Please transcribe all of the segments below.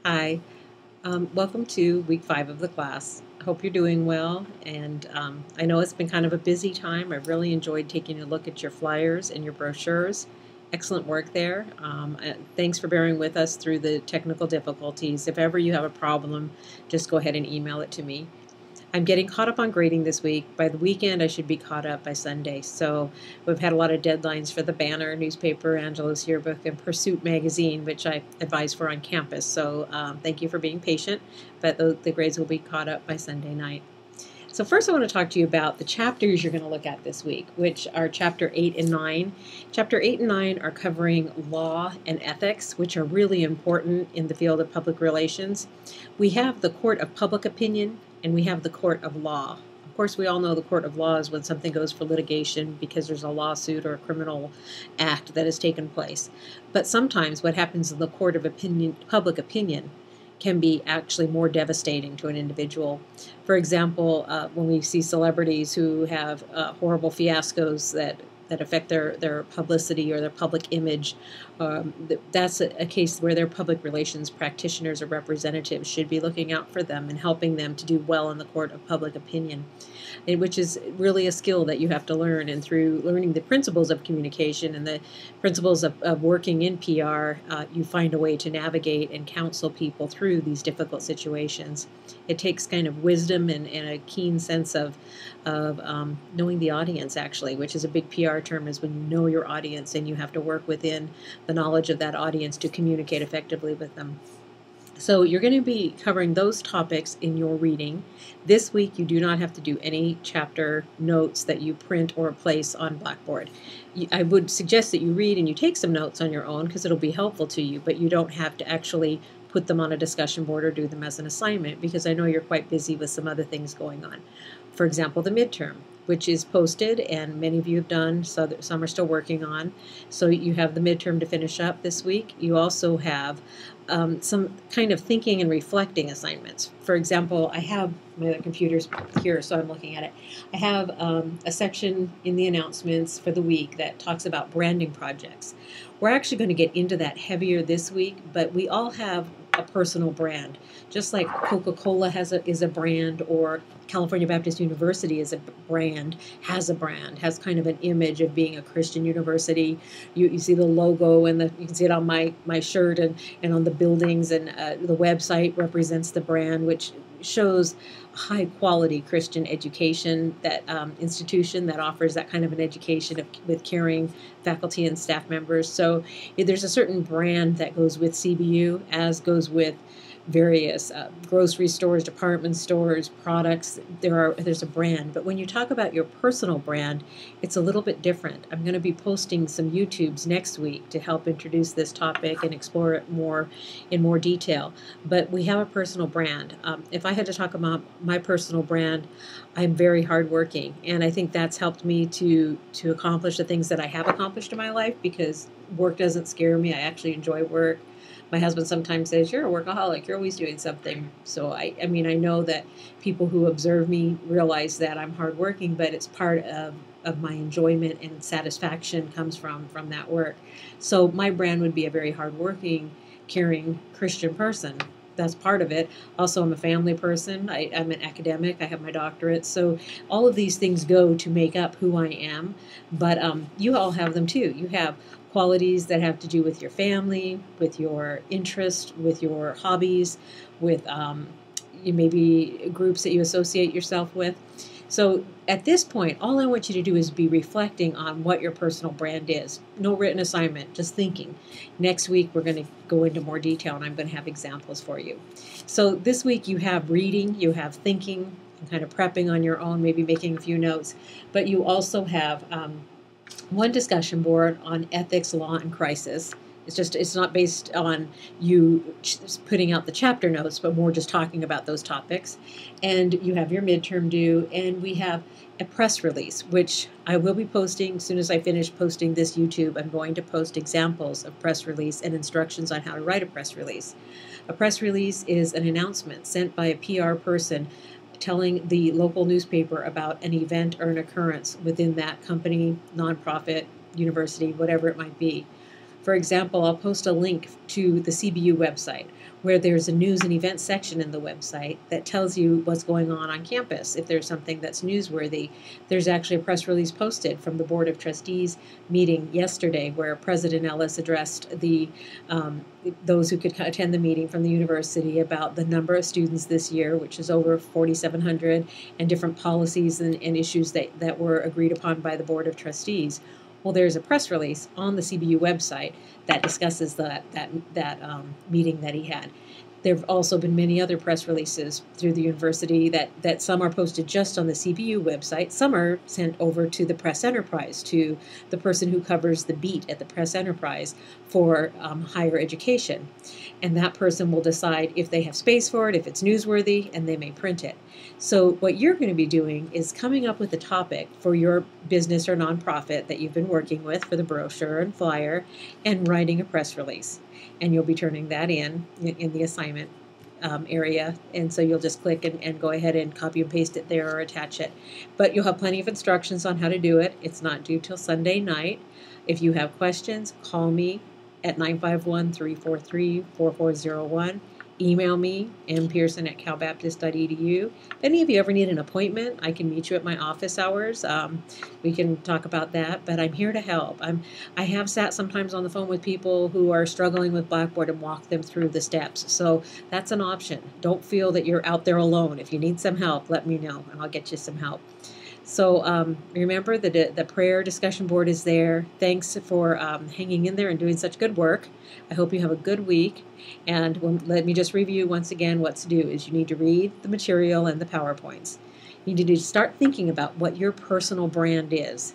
Hi, welcome to week 5 of the class. I hope you're doing well, and I know it's been kind of a busy time. I've really enjoyed taking a look at your flyers and your brochures. Excellent work there. Thanks for bearing with us through the technical difficulties. If ever you have a problem, just go ahead and email it to me. I'm getting caught up on grading this week. By the weekend, I should be caught up by Sunday. So we've had a lot of deadlines for the Banner newspaper, Angelo's Yearbook, and Pursuit magazine, which I advise for on campus. So thank you for being patient, but the grades will be caught up by Sunday night. So first I want to talk to you about the chapters you're going to look at this week, which are chapter 8 and 9. Chapter 8 and 9 are covering law and ethics, which are really important in the field of public relations. We have the court of public opinion and we have the court of law. Of course, we all know the court of law is when something goes for litigation because there's a lawsuit or a criminal act that has taken place. But sometimes what happens in the court of public opinion can be actually more devastating to an individual. For example, when we see celebrities who have horrible fiascos that affect their publicity or their public image, that's a case where their public relations practitioners or representatives should be looking out for them and helping them to do well in the court of public opinion, which is really a skill that you have to learn. And through learning the principles of communication and the principles of working in PR, you find a way to navigate and counsel people through these difficult situations. It takes kind of wisdom and a keen sense of knowing the audience, actually, which is a big PR term, is when you know your audience and you have to work within the knowledge of that audience to communicate effectively with them. So you're going to be covering those topics in your reading. This week you do not have to do any chapter notes that you print or place on Blackboard. I would suggest that you read and you take some notes on your own because it'll be helpful to you, but you don't have to actually put them on a discussion board or do them as an assignment because I know you're quite busy with some other things going on. For example, the midterm, which is posted and many of you have done, so some are still working on. So you have the midterm to finish up this week. You also have some kind of thinking and reflecting assignments. For example, I have my other computers here, so I'm looking at it. I have a section in the announcements for the week that talks about branding projects. We're actually going to get into that heavier this week, but we all have a personal brand. Just like Coca-Cola is a brand, or California Baptist University is a brand, has kind of an image of being a Christian university. You see the logo and you can see it on my shirt and on the buildings, and the website represents the brand, which shows high quality Christian education, that institution that offers that kind of an education with caring faculty and staff members. So there's a certain brand that goes with CBU, as goes with various grocery stores, department stores, products. There's a brand. But when you talk about your personal brand, it's a little bit different. I'm going to be posting some YouTubes next week to help introduce this topic and explore it in more detail. But we have a personal brand. If I had to talk about my personal brand, I'm very hardworking, and I think that's helped me to accomplish the things that I have accomplished in my life, because work doesn't scare me. I actually enjoy work. My husband sometimes says, "You're a workaholic. You're always doing something." So I know that people who observe me realize that I'm hardworking, but it's part of my enjoyment and satisfaction comes from that work. So my brand would be a very hardworking, caring Christian person. That's part of it. Also, I'm a family person. I'm an academic. I have my doctorate. So all of these things go to make up who I am. But you all have them too. You have qualities that have to do with your family, with your interest, with your hobbies, with maybe groups that you associate yourself with. So at this point, all I want you to do is be reflecting on what your personal brand is. No written assignment, just thinking. Next week, we're going to go into more detail, and I'm going to have examples for you. So this week, you have reading, you have thinking, and kind of prepping on your own, maybe making a few notes. But you also have one discussion board on ethics, law, and crisis. It's not based on you putting out the chapter notes, but more just talking about those topics. And you have your midterm due, and we have a press release, which I will be posting as soon as I finish posting this YouTube. I'm going to post examples of press release and instructions on how to write a press release. A press release is an announcement sent by a PR person telling the local newspaper about an event or an occurrence within that company, nonprofit, university, whatever it might be. For example, I'll post a link to the CBU website where there's a news and events section in the website that tells you what's going on campus. If there's something that's newsworthy, there's actually a press release posted from the Board of Trustees meeting yesterday where President Ellis addressed those who could attend the meeting from the university about the number of students this year, which is over 4,700, and different policies and issues that were agreed upon by the Board of Trustees. Well, there's a press release on the CBU website that discusses that meeting that he had. There have also been many other press releases through the university that some are posted just on the CBU website. Some are sent over to the Press Enterprise, to the person who covers the beat at the Press Enterprise for higher education. And that person will decide if they have space for it, if it's newsworthy, and they may print it. So what you're going to be doing is coming up with a topic for your business or nonprofit that you've been working with for the brochure and flyer, and writing a press release. And you'll be turning that in the assignment area. And so you'll just click and go ahead and copy and paste it there or attach it. But you'll have plenty of instructions on how to do it. It's not due till Sunday night. If you have questions, call me at 951-343-4401. Email me, mpearson@calbaptist.edu. If any of you ever need an appointment, I can meet you at my office hours. We can talk about that, but I'm here to help. I have sat sometimes on the phone with people who are struggling with Blackboard and walk them through the steps. So that's an option. Don't feel that you're out there alone. If you need some help, let me know, and I'll get you some help. So remember that the prayer discussion board is there. Thanks for hanging in there and doing such good work. I hope you have a good week. And let me just review once again what to do is you need to read the material and the PowerPoints. You need to start thinking about what your personal brand is.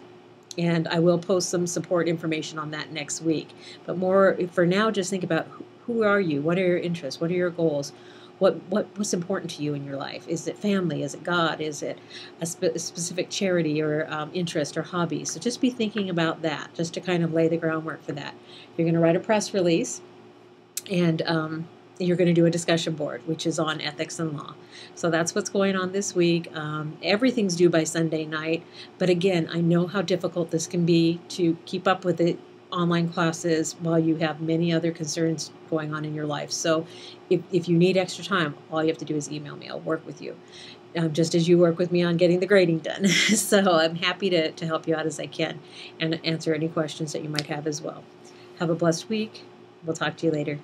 And I will post some support information on that next week. But more for now, just think about who are you? What are your interests? What are your goals? What's important to you in your life? Is it family? Is it God? Is it a specific charity or interest or hobby? So just be thinking about that, just to kind of lay the groundwork for that. You're going to write a press release, and you're going to do a discussion board, which is on ethics and law. So that's what's going on this week. Everything's due by Sunday night. But again, I know how difficult this can be to keep up with it online classes while you have many other concerns going on in your life. So if you need extra time, all you have to do is email me. I'll work with you, just as you work with me on getting the grading done. So I'm happy to help you out as I can and answer any questions that you might have as well. Have a blessed week. We'll talk to you later.